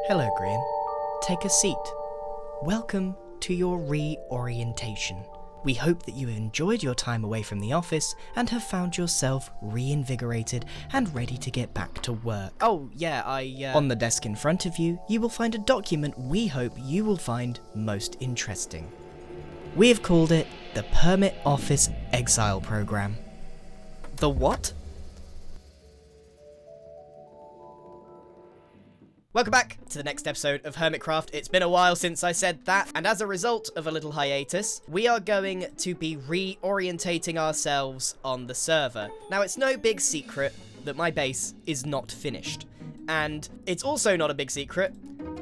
Hello, Grian. Take a seat. Welcome to your reorientation. We hope that you have enjoyed your time away from the office and have found yourself reinvigorated and ready to get back to work. Oh, yeah, On the desk in front of you, you will find a document we hope you will find most interesting. We have called it the Permit Office Exile Program. The what? Welcome back to the next episode of Hermitcraft. It's been a while since I said that, and as a result of a little hiatus, we are going to be reorientating ourselves on the server. Now, it's no big secret that my base is not finished, and it's also not a big secret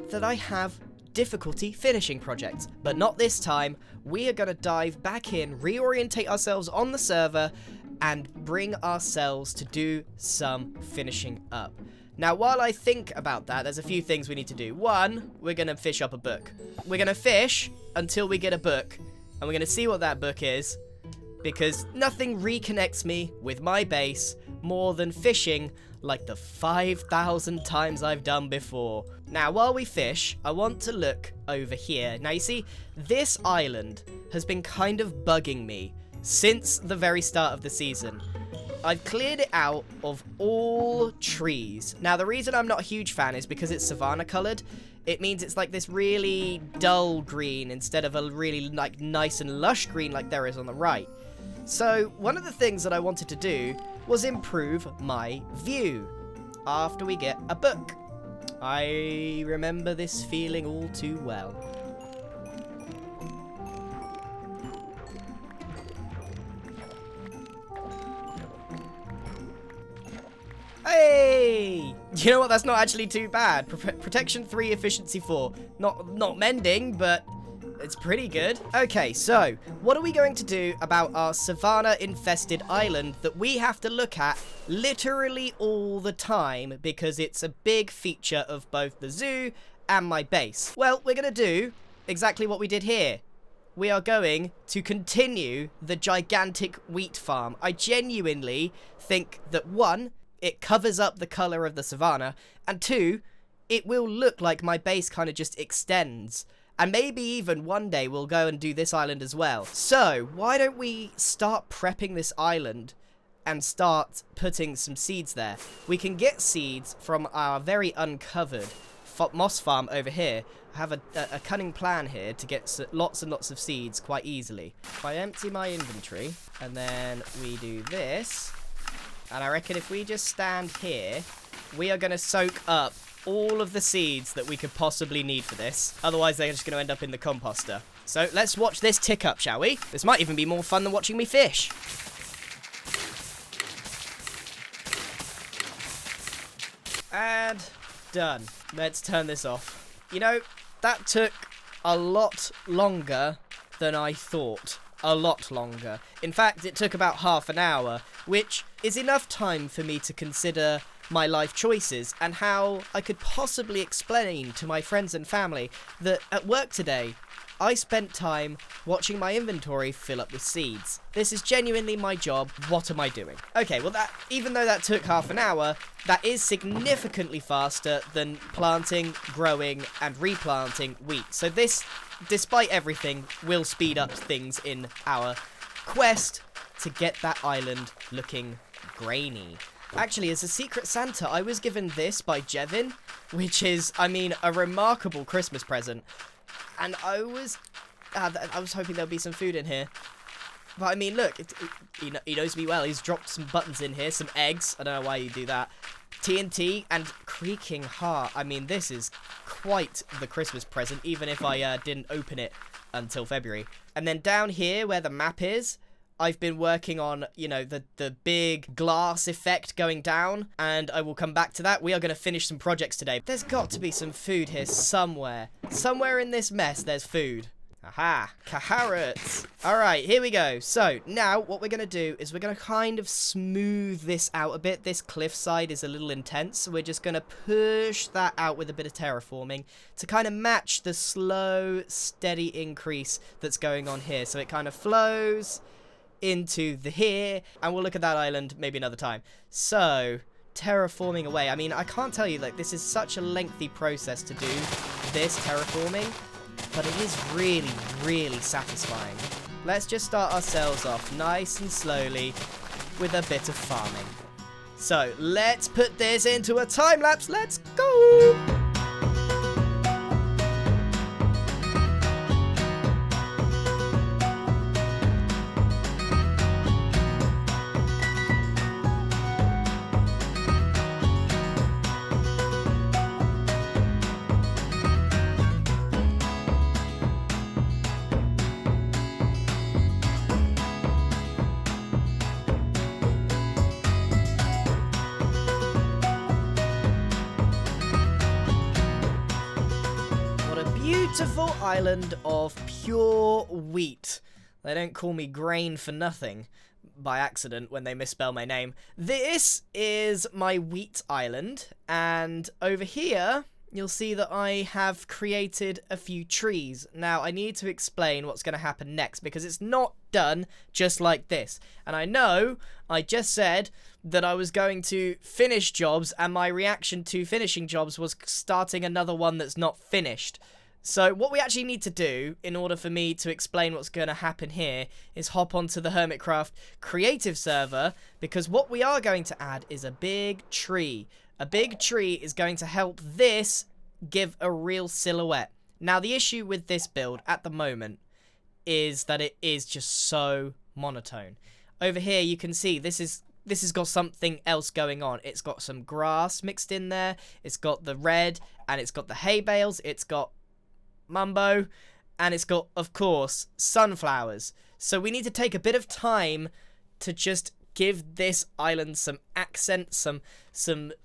that I have difficulty finishing projects, but not this time. We are going to dive back in, reorientate ourselves on the server, and bring ourselves to do some finishing up. Now, while I think about that, there's a few things we need to do. One, we're going to fish up a book. We're going to fish until we get a book, and we're going to see what that book is, because nothing reconnects me with my base more than fishing like the 5,000 times I've done before. Now, while we fish, I want to look over here. Now, you see, this island has been kind of bugging me since the very start of the season. I've cleared it out of all trees. Now, the reason I'm not a huge fan is because it's savanna colored. It means it's like this really dull green instead of a really like nice and lush green like there is on the right. So one of the things that I wanted to do was improve my view after we get a book. I remember this feeling all too well. Hey! You know what? That's not actually too bad. Protection 3, efficiency 4. Not mending, but it's pretty good. Okay, so what are we going to do about our savanna-infested island that we have to look at literally all the time because it's a big feature of both the zoo and my base? Well, we're going to do exactly what we did here. We are going to continue the gigantic wheat farm. I genuinely think that, one, it covers up the colour of the savanna, and two, it will look like my base kind of just extends. And maybe even one day we'll go and do this island as well. So, why don't we start prepping this island and start putting some seeds there? We can get seeds from our very uncovered moss farm over here. I have a cunning plan here to get lots and lots of seeds quite easily. If I empty my inventory, and then we do this, and I reckon if we just stand here, we are going to soak up all of the seeds that we could possibly need for this. Otherwise, they're just going to end up in the composter. So let's watch this tick up, shall we? This might even be more fun than watching me fish. And done. Let's turn this off. You know, that took a lot longer than I thought. A lot longer. In fact, it took about half an hour, which is enough time for me to consider my life choices and how I could possibly explain to my friends and family that at work today, I spent time watching my inventory fill up with seeds. This is genuinely my job. What am I doing? Okay, well, even though that took half an hour, that is significantly faster than planting, growing, and replanting wheat. So this, despite everything, will speed up things in our quest to get that island looking grainy. Actually, as a Secret Santa, I was given this by Jevin, which is, I mean, a remarkable Christmas present. And I was hoping there'd be some food in here. But I mean, look, he knows me well. He's dropped some buttons in here, some eggs. I don't know why you do that. TNT and Creaking Heart. I mean, this is quite the Christmas present, even if I didn't open it until February. And then down here where the map is, I've been working on, you know, the big glass effect going down, and I will come back to that. We are going to finish some projects today. There's got to be some food here somewhere. Somewhere in this mess, there's food. Aha, carrots. All right, here we go. So now what we're going to do is we're going to kind of smooth this out a bit. This cliffside is a little intense, so we're just going to push that out with a bit of terraforming to kind of match the slow, steady increase that's going on here. So it kind of flows into the here, and we'll look at that island maybe another time. So terraforming away. I mean, I can't tell you, like, this is such a lengthy process to do this terraforming, but it is really, really satisfying. Let's just start ourselves off nice and slowly with a bit of farming. So, let's put this into a time lapse. Let's go! Beautiful island of pure wheat. They don't call me Grain for nothing by accident when they misspell my name. This is my wheat island, and over here you'll see that I have created a few trees. Now I need to explain what's going to happen next, because it's not done just like this. And I know I just said that I was going to finish jobs, and my reaction to finishing jobs was starting another one that's not finished. So what we actually need to do in order for me to explain what's going to happen here is hop onto the Hermitcraft creative server, because what we are going to add is a big tree. A big tree is going to help this give a real silhouette. Now the issue with this build at the moment is that it is just so monotone. Over here you can see this has got something else going on. It's got some grass mixed in there, it's got the red, and it's got the hay bales, it's got mumbo, and it's got, of course, sunflowers. So we need to take a bit of time to just give this island some accent, some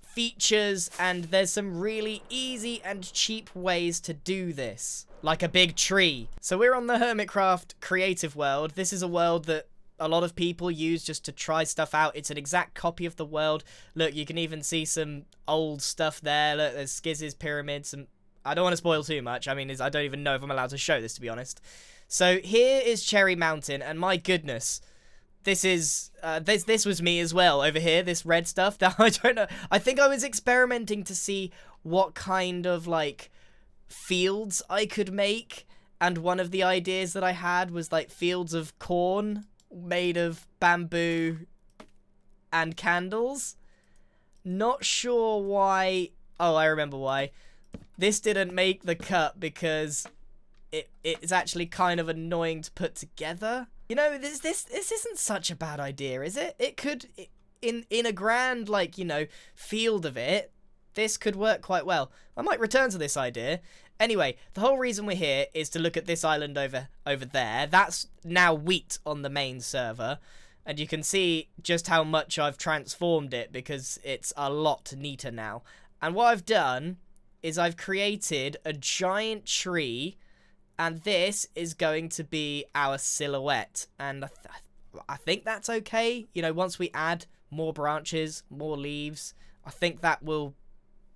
features, and there's some really easy and cheap ways to do this, like a big tree. So we're on the Hermitcraft creative world. This is a world that a lot of people use just to try stuff out. It's an exact copy of the world. Look, you can even see some old stuff there. Look, there's Skiz's pyramids, and I don't want to spoil too much. I mean, I don't even know if I'm allowed to show this, to be honest. So here is Cherry Mountain, and my goodness, this is this was me as well over here. This red stuff. Now I don't know. I think I was experimenting to see what kind of like fields I could make, and one of the ideas that I had was like fields of corn made of bamboo and candles. Not sure why. Oh, I remember why. This didn't make the cut because it's actually kind of annoying to put together. You know, this isn't such a bad idea, is it? It could, in a grand, like, you know, field of it, this could work quite well. I might return to this idea. Anyway, the whole reason we're here is to look at this island over there. That's now wheat on the main server. And you can see just how much I've transformed it, because it's a lot neater now. And what I've done is I've created a giant tree, and this is going to be our silhouette. And I think that's okay. You know, once we add more branches, more leaves, I think that will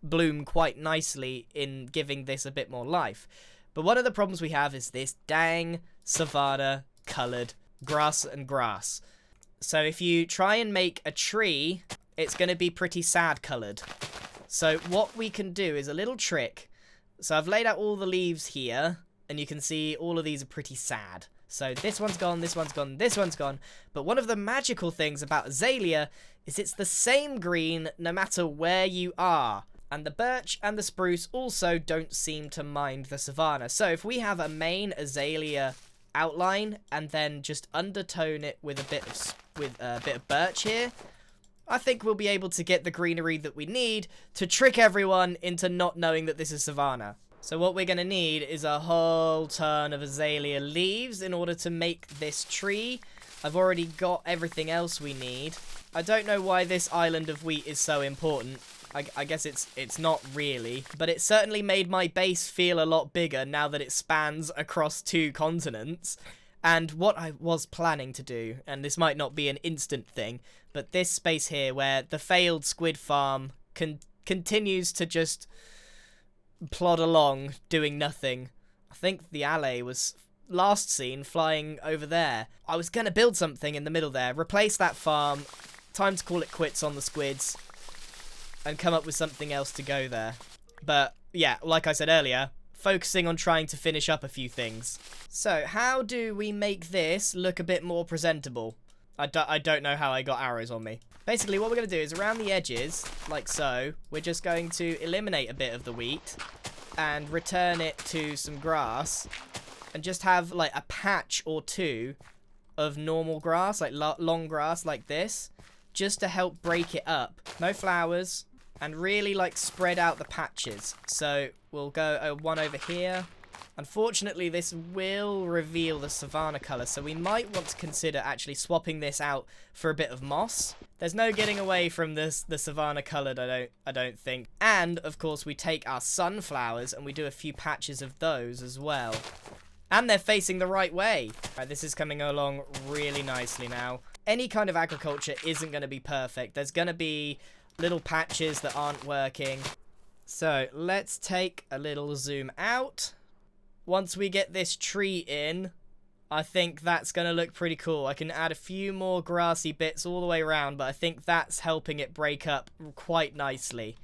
bloom quite nicely in giving this a bit more life. But one of the problems we have is this dang savanna coloured grass and grass. So if you try and make a tree, it's going to be pretty sad coloured. So what we can do is a little trick. So I've laid out all the leaves here, and you can see all of these are pretty sad. So this one's gone, this one's gone, this one's gone. But one of the magical things about azalea is it's the same green no matter where you are. And the birch and the spruce also don't seem to mind the savanna. So if we have a main azalea outline and then just undertone it with a bit of birch here, I think we'll be able to get the greenery that we need to trick everyone into not knowing that this is savanna. So what we're going to need is a whole ton of azalea leaves in order to make this tree. I've already got everything else we need. I don't know why this island of wheat is so important. I guess it's not really, but it certainly made my base feel a lot bigger now that it spans across 2 continents. And what I was planning to do, and this might not be an instant thing, but this space here where the failed squid farm continues to just plod along doing nothing. I think the alley was last seen flying over there. I was going to build something in the middle there, replace that farm, time to call it quits on the squids. and come up with something else to go there. But yeah, like I said earlier, focusing on trying to finish up a few things. So how do we make this look a bit more presentable? I don't know how I got arrows on me. Basically, what we're going to do is around the edges, like so, we're just going to eliminate a bit of the wheat and return it to some grass and just have like a patch or two of normal grass, like long grass like this, just to help break it up. No flowers, and really like spread out the patches. So we'll go one over here. Unfortunately, this will reveal the savanna colour, so we might want to consider actually swapping this out for a bit of moss. There's no getting away from the savanna coloured, I don't think. And, of course, we take our sunflowers and we do a few patches of those as well. And they're facing the right way. Right, this is coming along really nicely now. Any kind of agriculture isn't going to be perfect. There's going to be little patches that aren't working. So, let's take a little zoom out. Once we get this tree in, I think that's going to look pretty cool. I can add a few more grassy bits all the way around, but I think that's helping it break up quite nicely.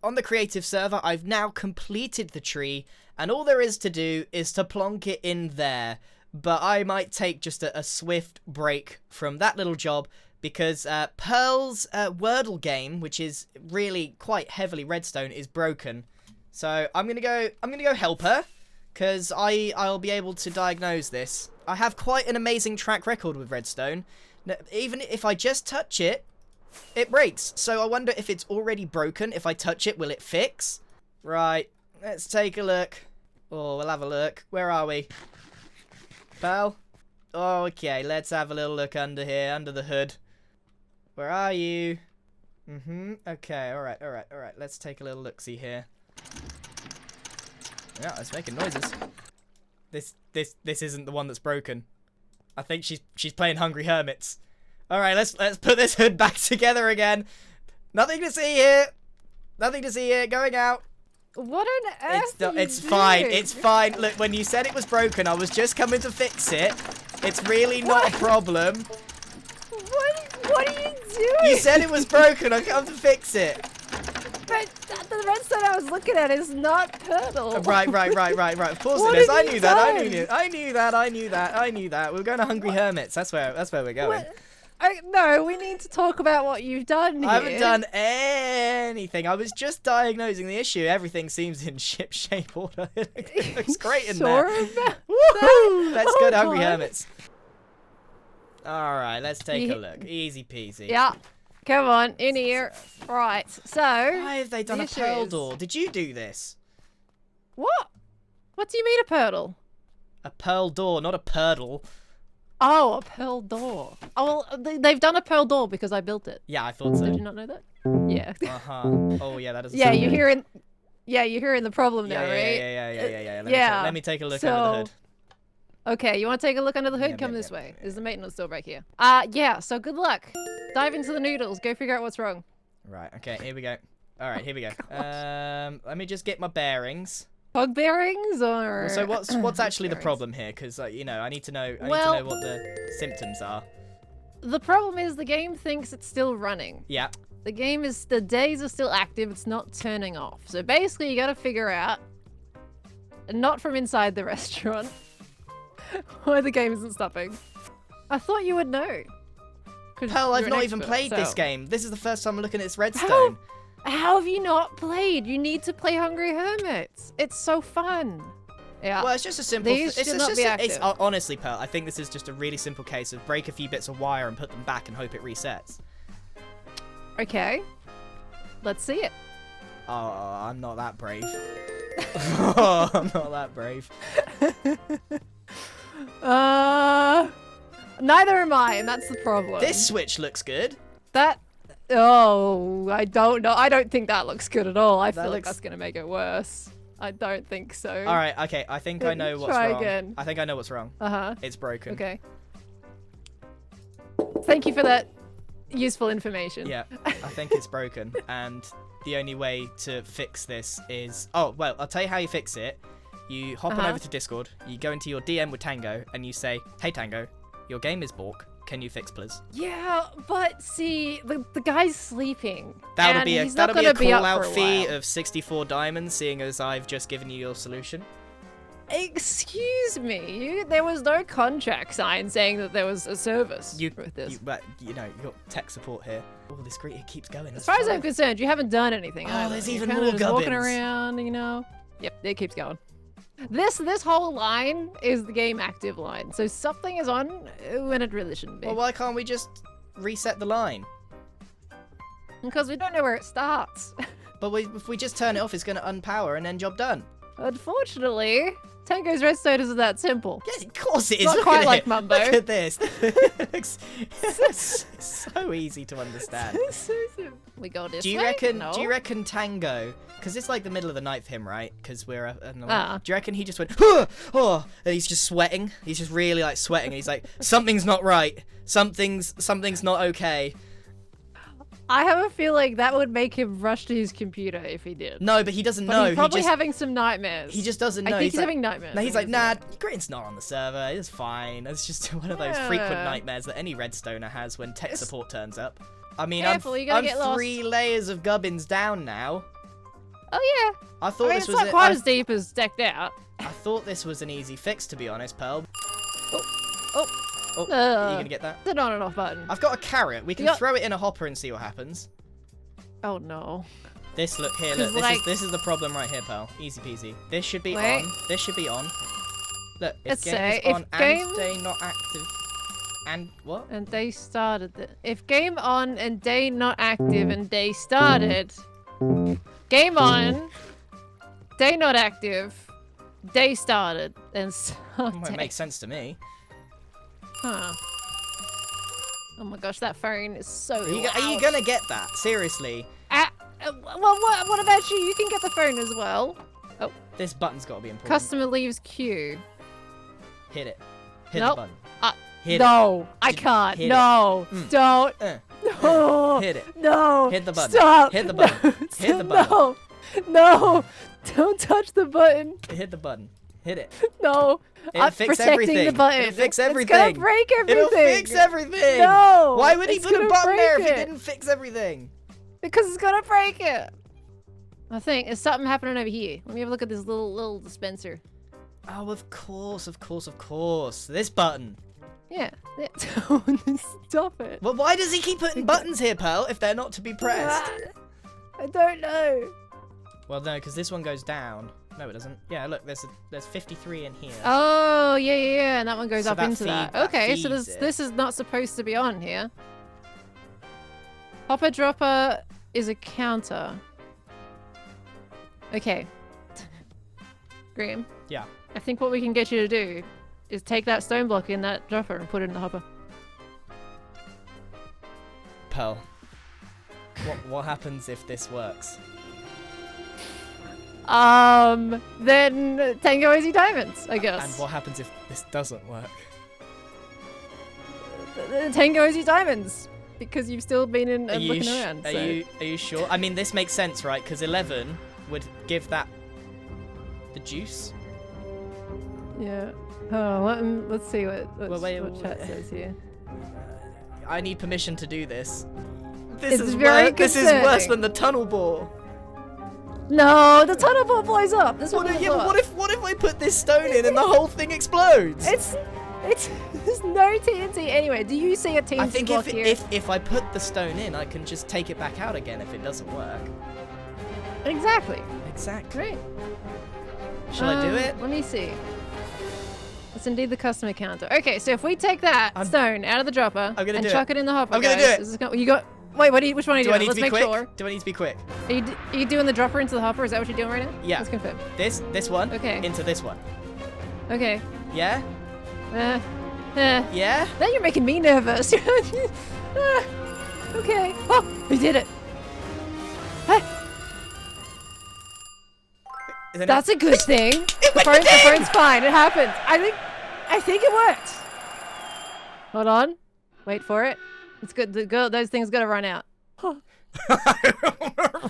On the creative server, I've now completed the tree, and all there is to do is to plonk it in there. But I might take just a swift break from that little job, because Pearl's Wordle game, which is really quite heavily redstone, is broken. So I'm gonna go help her, because I'll be able to diagnose this. I have quite an amazing track record with redstone. Even if I just touch it, it breaks. So I wonder if it's already broken. If I touch it, will it fix? Right, let's take a look. Oh, we'll have a look. Where are we? Pearl? Oh, okay, let's have a little look under here, under the hood. Where are you? Okay, alright. Let's take a little look-see here. Yeah, it's making noises. This isn't the one that's broken. I think she's playing Hungry Hermits. Alright, let's put this hood back together again. Nothing to see here. Nothing to see here. Going out. What on earth? It's fine. It's fine. Look, when you said it was broken, I was just coming to fix it. It's really not a problem. What are you doing? You said it was broken. I come to fix it. But the redstone I was looking at is not purple. Right. Of course it is. I knew that. We're going to Hungry Hermits. That's where we're going. No, we need to talk about what you've done here. I haven't done anything. I was just diagnosing the issue. Everything seems in ship-shape order. It looks great in there. Woohoo! Let's go to Hungry Hermits. Alright, let's take a look. Easy peasy. Yeah. Come on, in here. Right, so... Why have they done a pearl door? Did you do this? What? What do you mean a pearl? A pearl door, not a purdle. Oh, a pearl door. Oh, well, they've done a pearl door because I built it. Yeah, I thought so. Did you not know that? Yeah. Oh, yeah, that is. Yeah, you're hearing. Yeah, you're hearing the problem now, right? Yeah. Let me take a look under the hood. Okay, you want to take a look under the hood? Come this way. There's the maintenance door back here. Yeah. So good luck. Dive into the noodles. Go figure out what's wrong. Right. Okay. Here we go. All right. Here we go. Let me just get my bearings. Hog bearings or? So what's actually the problem here? Because you know, I need to know. I need to know what the symptoms are. The problem is the game thinks it's still running. Yeah. The days are still active. It's not turning off. So basically, you got to figure out, not from inside the restaurant, why the game isn't stopping. I thought you would know. Pearl, I've not even played this game. This is the first time I'm looking at this redstone. How have you not played? You need to play Hungry Hermits. It's so fun. Yeah. Well, it's just a simple... It's honestly, Pearl, I think this is just a really simple case of break a few bits of wire and put them back and hope it resets. Okay. Let's see it. Oh, I'm not that brave. I'm not that brave. Neither am I, and that's the problem. This switch looks good. Oh, I don't know. I don't think that looks good at all. I feel like that's going to make it worse. I don't think so. All right, okay. I think I know what's wrong. Again. I think I know what's wrong. Uh-huh. It's broken. Okay. Thank you for that useful information. Yeah, I think it's broken, and the only way to fix this is... Oh, well, I'll tell you how you fix it. You hop on over to Discord, you go into your DM with Tango, and you say, "Hey Tango, your game is bork. Can you fix, please? Yeah, but see, the guy's sleeping. That'll and be a he's not that'll be a gonna be up call out for a fee while. of 64 diamonds, seeing as I've just given you your solution. Excuse me, there was no contract signed saying that there was a service with this. But you know, you got tech support here. Oh, this it keeps going. As far as I'm concerned, you haven't done anything. Oh, either. there's You're even kinda more just walking gubbins. around, you know. Yep, it keeps going. This whole line is the game active line, so something is on when it really shouldn't be. Well, why can't we just reset the line? Because we don't know where it starts. But if we just turn it off, it's going to unpower and then job done. Unfortunately, Tango's redstone isn't that simple. Yes, of course it is. Not Look quite at like it. Mumbo. Look at this. It's so easy to understand. We go this Do you way? reckon? No. Do you reckon Tango? Because it's like the middle of the night for him, right? Because we're up. Do you reckon he just went, oh, and he's just sweating? He's just really like sweating. And he's like, something's not right. Something's not okay. I have a feeling that would make him rush to his computer if he did. No, but he doesn't But know. he's probably he just having some nightmares. he just doesn't know. I think he's like, having nightmares. No, he's like, I nah, think Grit's not on the server. It's fine. It's just one of those frequent Yeah. nightmares that any redstoner has when tech It's- support turns up. I mean, Careful, you're gonna I'm get lost. 3 layers of gubbins down now. Oh yeah. I thought I mean, this it's was not quite as deep as decked out. I thought this was an easy fix, to be honest, Pearl. Oh, are you gonna get that? It's an on and off button. I've got a carrot. We can Yeah. throw it in a hopper and see what happens. Oh no. This look here, 'Cause, look. like- This is the problem right here, pal. Easy peasy. This should be Wait. on. This should be on. Look, if Let's game say, is if on game- and day not active. And what? And they started it. If game on and day not active and day started. Game on. Day not active. Day started. And Well, it started. makes sense to me. Huh. Oh my gosh, that phone is so Are you loud. gonna get that? Seriously? Well, what about you? You can get the phone as well. This button's got to be important. Customer leaves queue. Hit it. Hit Nope. the button. Uh, Hit no, I can't. hit it. No, Mm. don't. it. No, Hit it. no. Hit the button. Stop. Hit the button. No, Hit the button. No, no. Don't touch the button. Hit the button. Hit it. No. It'll I'm fix protecting everything. the button. It'll fix It's everything. gonna break everything. It'll fix everything. No. Why would he it's put a gonna button there if break he it. didn't fix everything? Because it's gonna break it. I think there's something happening over here. Let me have a look at this little dispenser. Oh, of course, of course, of course. This button. Yeah. Stop it. Well, why does he keep putting buttons here, Pearl, if they're not to be pressed? I don't know. Well, no, because this one goes down. No, it doesn't. Yeah, look, there's 53 in here. Oh, yeah, and that one goes So up that into that. feed- that Okay, so feeds it. this is not supposed to be on here. Hopper dropper is a counter. Okay. Graham. Yeah. I think what we can get you to do is take that stone block in that dropper and put it in the hopper. Pearl, what happens if this works? Then Tango Easy Diamonds, I guess. And what happens if this doesn't work? Tango Easy Diamonds, because you've still been in Are and you looking sh- around. Are so. you sure? I mean, this makes sense, right? Because 11 would give that the juice. Yeah. Oh, let's see what wait, chat says here. I need permission to do this. This It's is very This is worse concerning. than the tunnel bore. No, the tunnel ball blows up. This one What if, will yeah, blow but up. what if I put this stone in and the whole thing explodes? It's there's no TNT anyway. Do you see a TNT I think block if, here? if I put the stone in, I can just take it back out again if it doesn't work. Exactly. Exactly. Great. Shall I do it? Let me see. It's indeed the customer counter. Okay, so if we take that stone out of the dropper I'm gonna and do chuck it. it in the hopper, I'm gonna guys, do it. this is you got. Wait, which one are you Do I doing? need Let's to be make quick? sure. Do I need to be quick? Are you doing the dropper into the hopper? Is that what you're doing right now? Yeah. Let's confirm. This one Okay. into this one. Okay. Yeah? Uh, Yeah? now you're making me nervous. Okay. Oh, we did it. Is it That's a good thing. The phone's fine. It happened. I think it worked. Hold on. Wait for it. It's good. Those things gotta run out.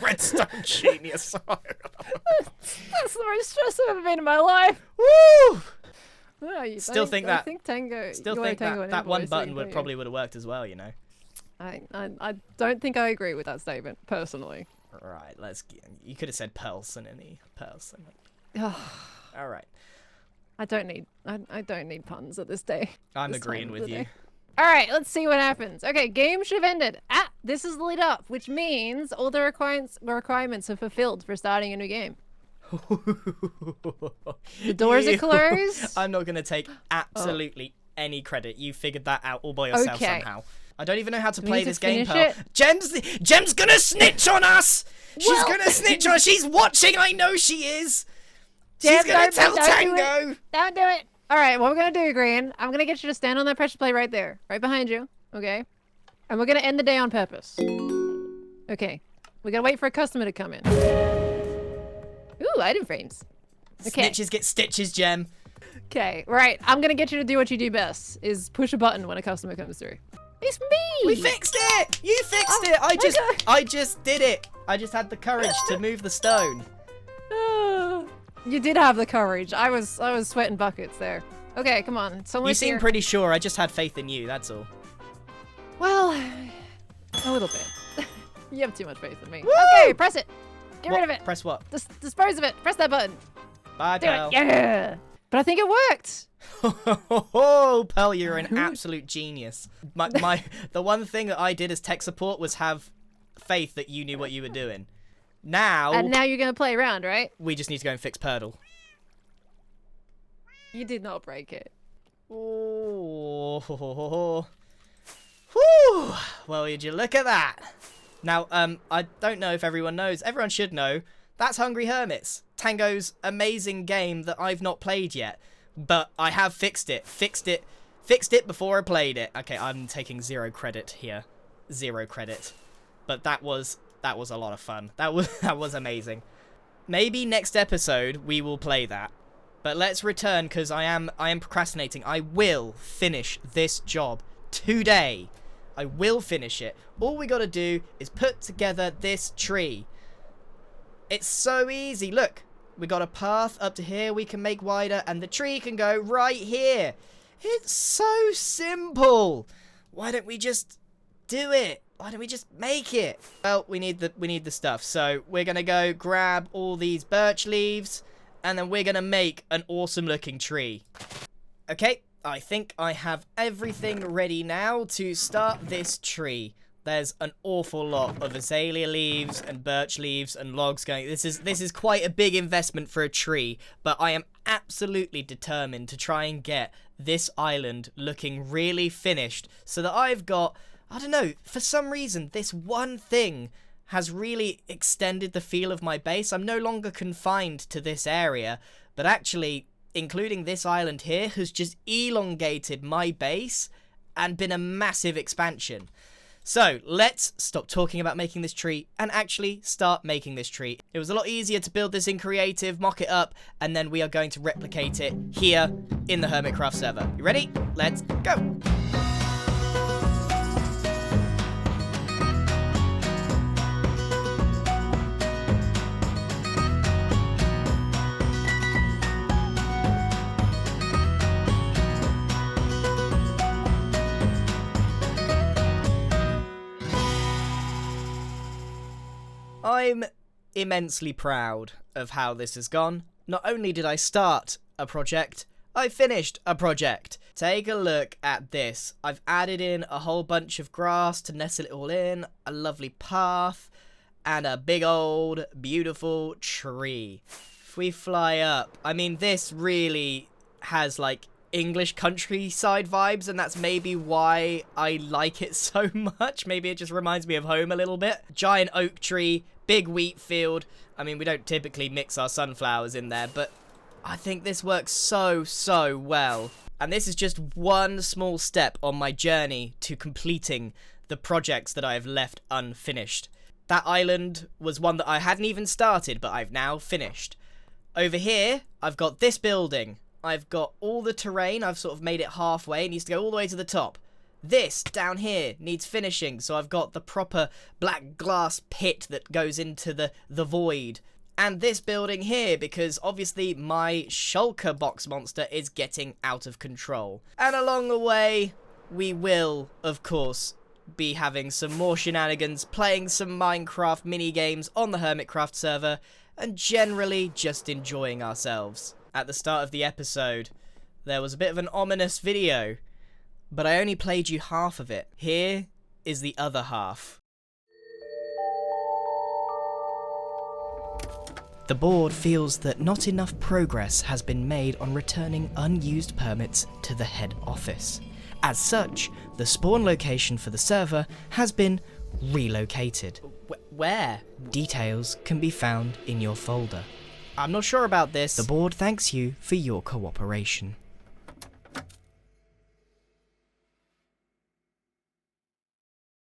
Redstone genius. That's the most stressed I've ever been in my life. Woo! No, Still think I that- think Tango. Still you want think Tango that, and that one Invoice, so you button would do. probably would have worked as well, you know. I don't think I agree with that statement personally. Right, you could have said person any person. Ugh, All right. I don't need puns at this day. I'm this agreeing time of with the you. day. All right, let's see what happens. Okay, game should have ended. This is lit up, which means all the requirements are fulfilled for starting a new game. The doors are closed. I'm not going to take absolutely any credit. You figured that out all by yourself Okay. somehow. I don't even know how to we play need to this game, finish Pearl. it? Jem's going to snitch on us! She's Well- going to snitch on us! She's watching! I know she is! She's Jem, going to tell don't do it. Tango! Don't do it. All right, what we're gonna do, Green? I'm gonna get you to stand on that pressure plate right there, right behind you. Okay, and we're gonna end the day on purpose. Okay, we gotta wait for a customer to come in. Ooh, item frames. Okay. Snitches get stitches, Jem. Okay, right. I'm gonna get you to do what you do best: is push a button when a customer comes through. It's me. We fixed it! You fixed it! I just did it! I just had the courage to move the stone. You did have the courage. I was sweating buckets there. Okay, come on. Someone You seem here. pretty sure. I just had faith in you, that's all. Well, a little bit. You have too much faith in me. Woo! Okay, press it. Get rid of it. Press what? Dispose of it. Press that button. Bye, Do Pearl. it. Yeah. But I think it worked. Oh, Pearl, you're an absolute genius. The one thing that I did as tech support was have faith that you knew what you were doing. Now, And now you're gonna play around, right? we just need to go and fix Purdle. You did not break it. Oh, whew. Well, would you look at that? Now, I don't know if everyone knows. Everyone should know. That's Hungry Hermits, Tango's amazing game that I've not played yet, but I have fixed it. Fixed it before I played it. Okay, I'm taking 0 credit here. 0 credit. But that was a lot of fun. That was amazing. Maybe next episode we will play that. But let's return because I am procrastinating. I will finish this job today. I will finish it. All we got to do is put together this tree. It's so easy. Look, we got a path up to here we can make wider and the tree can go right here. It's so simple. Why don't we just do it? Why don't we just make it? Well, we need the stuff. So we're going to go grab all these birch leaves and then we're going to make an awesome looking tree. Okay, I think I have everything ready now to start this tree. There's an awful lot of azalea leaves and birch leaves and logs going. This is quite a big investment for a tree, but I am absolutely determined to try and get this island looking really finished so that I've got, I don't know, for some reason, this one thing has really extended the feel of my base. I'm no longer confined to this area, but actually, including this island here has just elongated my base and been a massive expansion. So, let's stop talking about making this tree and actually start making this tree. It was a lot easier to build this in creative, mock it up, and then we are going to replicate it here in the Hermitcraft server. You ready? Let's go! I'm immensely proud of how this has gone. Not only did I start a project, I finished a project. Take a look at this. I've added in a whole bunch of grass to nestle it all in, a lovely path, and a big old beautiful tree. If we fly up, I mean, this really has like English countryside vibes, and that's maybe why I like it so much. Maybe it just reminds me of home a little bit. Giant oak tree, big wheat field. I mean, we don't typically mix our sunflowers in there, but I think this works so well. And this is just one small step on my journey to completing the projects that I have left unfinished. That island was one that I hadn't even started, but I've now finished. Over here, I've got this building. I've got all the terrain. I've sort of made it halfway. It needs to go all the way to the top. This down here needs finishing, so I've got the proper black glass pit that goes into the void. and this building here, because obviously my shulker box monster is getting out of control. And along the way, we will, of course, be having some more shenanigans, playing some Minecraft mini-games on the Hermitcraft server, and generally just enjoying ourselves. At the start of the episode, there was a bit of an ominous video, but I only played you half of it. Here is the other half. The board feels that not enough progress has been made on returning unused permits to the head office. As such, the spawn location for the server has been relocated. Where? Details can be found in your folder. I'm not sure about this. The board thanks you for your cooperation.